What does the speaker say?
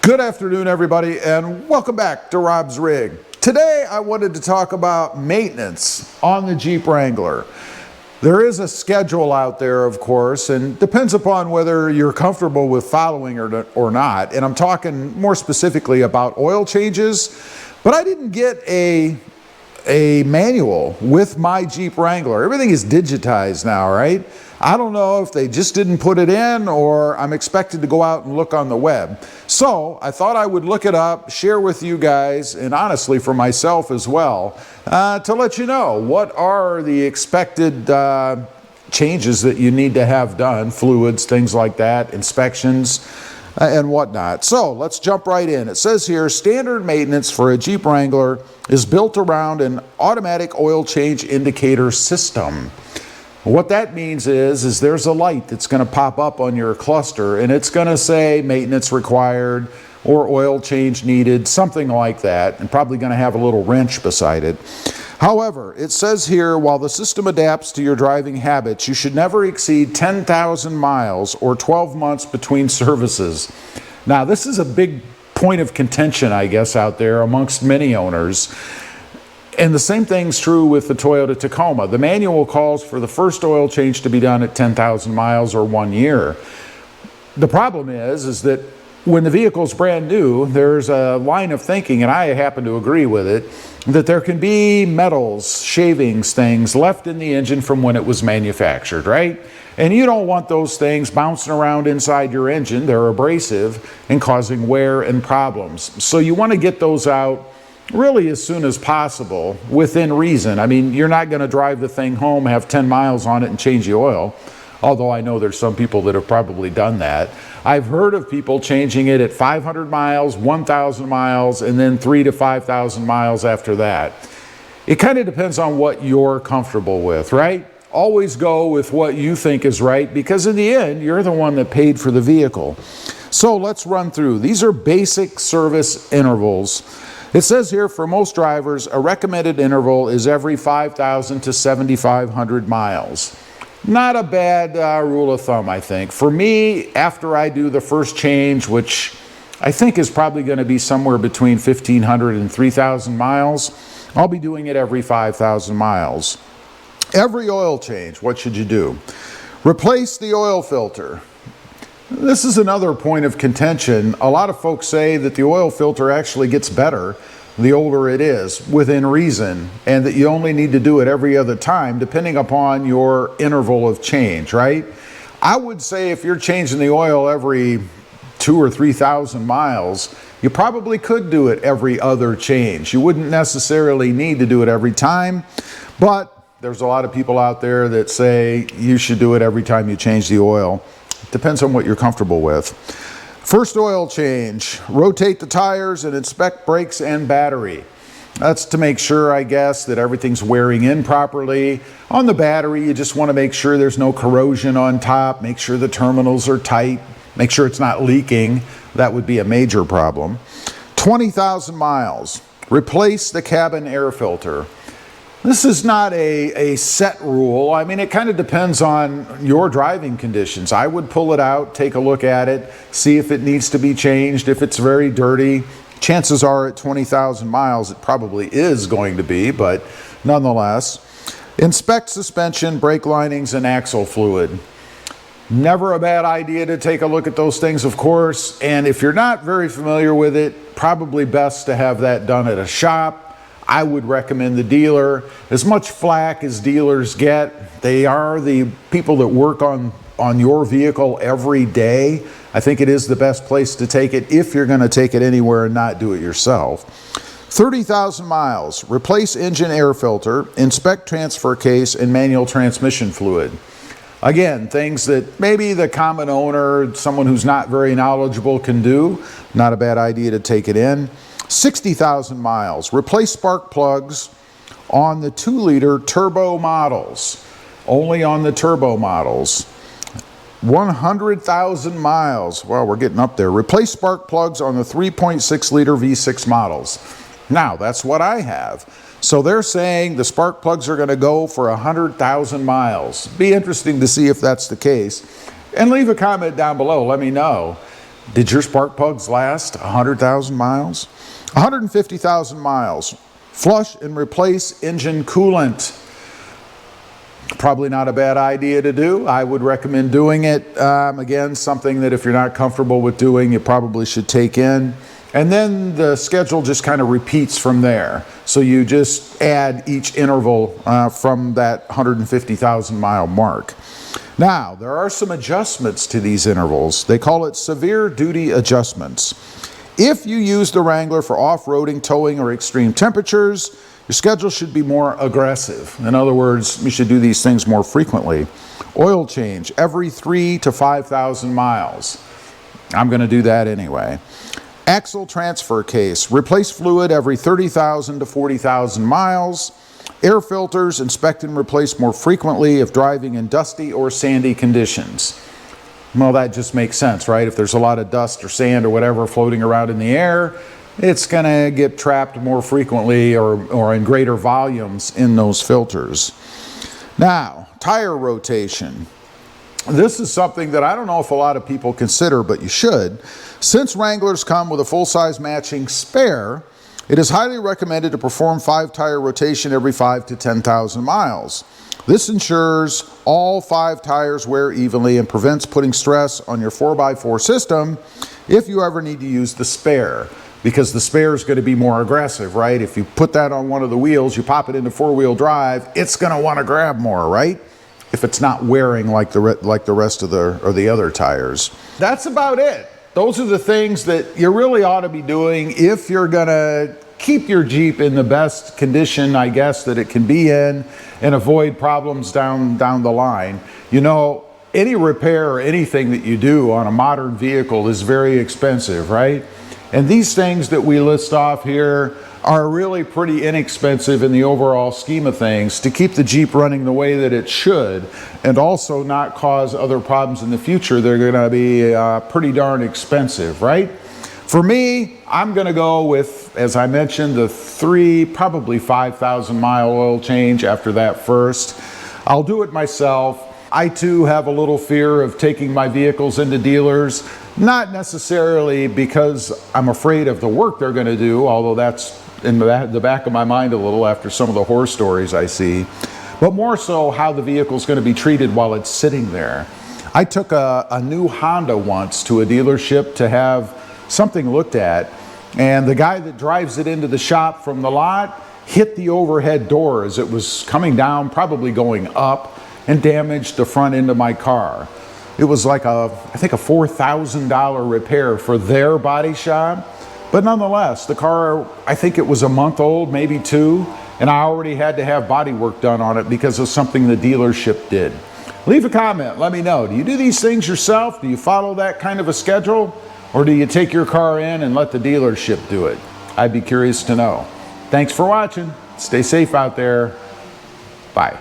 Good afternoon, everybody, and welcome back to Rob's Rig. Today, I wanted to talk about maintenance on the Jeep Wrangler. There is a schedule out there, of course, and depends upon whether you're comfortable with following or not. And I'm talking more specifically about oil changes, but I didn't get a manual with my Jeep Wrangler. Everything is digitized now, right? I don't know if they just didn't put it in or I'm expected to go out and look on the web. So I thought I would look it up, share with you guys, and honestly for myself as well, to let you know what are the expected changes that you need to have done, fluids, things like that, inspections, and whatnot. So let's jump right in. It says here, standard maintenance for a Jeep Wrangler is built around an automatic oil change indicator system. What that means is there's a light that's going to pop up on your cluster and it's going to say maintenance required or oil change needed, something like that, and probably going to have a little wrench beside it. However, it says here, while the system adapts to your driving habits, you should never exceed 10,000 miles or 12 months between services. Now, this is a big point of contention, I guess, out there amongst many owners. And the same thing's true with the Toyota Tacoma. The manual calls for the first oil change to be done at 10,000 miles or 1 year. The problem is that when the vehicle's brand new, there's a line of thinking, and I happen to agree with it, that there can be metals, shavings, things left in the engine from when it was manufactured, right? And you don't want those things bouncing around inside your engine. They're abrasive and causing wear and problems. So you want to get those out really as soon as possible, within reason. I mean, you're not going to drive the thing home, have 10 miles on it and change the oil, although I know there's some people that have probably done that. I've heard of people changing it at 500 miles, 1,000 miles, and then 3,000 to 5,000 miles after that. It kind of depends on what you're comfortable with, right? Always go with what you think is right, because in the end, you're the one that paid for the vehicle. So let's run through. These are basic service intervals. It says here, for most drivers, a recommended interval is every 5,000 to 7,500 miles. Not a bad rule of thumb, I think. For me, after I do the first change, which I think is probably going to be somewhere between 1,500 and 3,000 miles, I'll be doing it every 5,000 miles. Every oil change, what should you do? Replace the oil filter. This is another point of contention. A lot of folks say that the oil filter actually gets better the older it is, within reason, and that you only need to do it every other time depending upon your interval of change, right? I would say if you're changing the oil every 2,000 or 3,000 miles, you probably could do it every other change. You wouldn't necessarily need to do it every time, but there's a lot of people out there that say you should do it every time you change the oil. Depends on what you're comfortable with. First oil change, rotate the tires and inspect brakes and battery. That's to make sure, I guess, that everything's wearing in properly. On the battery, you just want to make sure there's no corrosion on top, make sure the terminals are tight, make sure it's not leaking. That would be a major problem. 20,000 miles, replace the cabin air filter. This is not a set rule. I mean, it kind of depends on your driving conditions. I would pull it out, take a look at it, see if it needs to be changed. If it's very dirty, chances are at 20,000 miles it probably is going to be, but nonetheless. Inspect suspension, brake linings, and axle fluid. Never a bad idea to take a look at those things, of course, and if you're not very familiar with it, probably best to have that done at a shop. I would recommend the dealer. As much flack as dealers get, they are the people that work on your vehicle every day. I think it is the best place to take it if you're going to take it anywhere and not do it yourself. 30,000 miles, replace engine air filter, inspect transfer case and manual transmission fluid. Again, things that maybe the common owner, someone who's not very knowledgeable, can do. Not a bad idea to take it in. 60,000 miles, replace spark plugs on the 2-liter turbo models, only on the turbo models. 100,000 miles, well, we're getting up there, replace spark plugs on the 3.6-liter V6 models. Now, that's what I have. So they're saying the spark plugs are going to go for 100,000 miles. Be interesting to see if that's the case. And leave a comment down below, let me know. Did your spark plugs last 100,000 miles? 150,000 miles. Flush and replace engine coolant. Probably not a bad idea to do. I would recommend doing it. Again, something that if you're not comfortable with doing, you probably should take in. And then the schedule just kind of repeats from there. So you just add each interval from that 150,000 mile mark. Now, there are some adjustments to these intervals. They call it severe duty adjustments. If you use the Wrangler for off-roading, towing, or extreme temperatures, your schedule should be more aggressive. In other words, you should do these things more frequently. Oil change every 3,000 to 5,000 miles. I'm going to do that anyway. Axle transfer case. Replace fluid every 30,000 to 40,000 miles. Air filters, inspect and replace more frequently if driving in dusty or sandy conditions. Well, that just makes sense, right? If there's a lot of dust or sand or whatever floating around in the air, it's going to get trapped more frequently or in greater volumes in those filters. Now, tire rotation. This is something that I don't know if a lot of people consider, but you should. Since Wranglers come with a full-size matching spare, it is highly recommended to perform 5 tire rotation every 5,000 to 10,000 miles. This ensures all 5 tires wear evenly and prevents putting stress on your 4x4 system if you ever need to use the spare, because the spare is going to be more aggressive, right? If you put that on one of the wheels, you pop it into 4-wheel drive, it's going to want to grab more, right? If it's not wearing like the rest of the other tires. That's about it. Those are the things that you really ought to be doing if you're going to keep your Jeep in the best condition, I guess, that it can be in and avoid problems down the line. You know, any repair or anything that you do on a modern vehicle is very expensive, right? And these things that we list off here are really pretty inexpensive in the overall scheme of things to keep the Jeep running the way that it should and also not cause other problems in the future. They're going to be pretty darn expensive, right? For me, I'm going to go with, as I mentioned, the 3, probably 5,000 mile oil change after that first. I'll do it myself. I too have a little fear of taking my vehicles into dealers, not necessarily because I'm afraid of the work they're going to do, although that's in the back of my mind a little after some of the horror stories I see, but more so how the vehicle's going to be treated while it's sitting there. I took a new Honda once to a dealership to have something looked at, and the guy that drives it into the shop from the lot hit the overhead door as it was coming down, probably going up, and damaged the front end of my car. It was like I think a $4,000 repair for their body shop. But nonetheless, the car, I think it was a month old, maybe 2, and I already had to have body work done on it because of something the dealership did. Leave a comment, let me know. Do you do these things yourself? Do you follow that kind of a schedule? Or do you take your car in and let the dealership do it? I'd be curious to know. Thanks for watching. Stay safe out there. Bye.